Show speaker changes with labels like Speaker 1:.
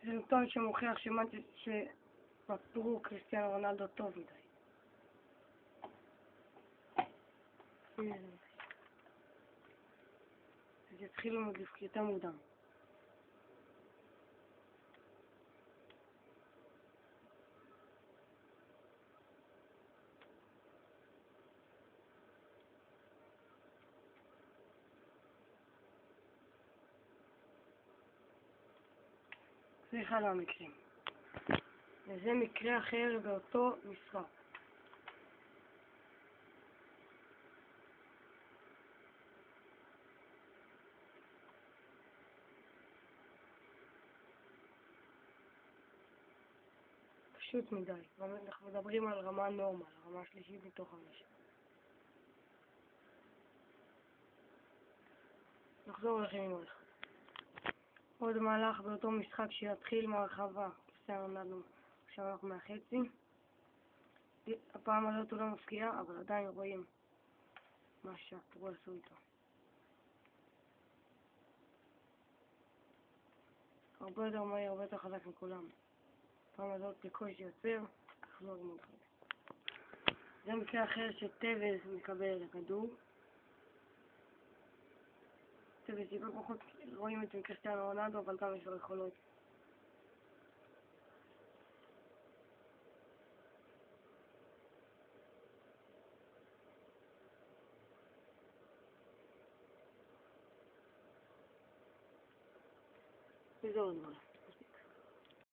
Speaker 1: זה נתון שמוכיח שפטרו קריסטיאנו רונלדו טוב מדי. אז יתחילו יותר מוקדם. זה אחד המקרים. וזה מקרה אחר באותו משחק. פשוט מדי. אנחנו מדברים על רמה נורמל, רמה שלישית מתוך 5. נחזור לכם עם עוד אחד. עוד מהלך באותו משחק שיתחיל מהרחבה. קריסטיאנו רונלדו שלח מהחצי. הפעם הזאת הוא לא מפקיע, אבל עדיין רואים מה שהפרו עשו איתו. הרבה יותר מהיר, הרבה יותר חזק מכולם. הפעם הזאת בקושי יוצר, לחזור מאוד חזק. זה מקרה אחר שטבז מקבל לכדור. טבז טיפה פחות רואים את קריסטיאנו רונלדו, אבל גם יש לו יכולות. וזה עוד מעלה.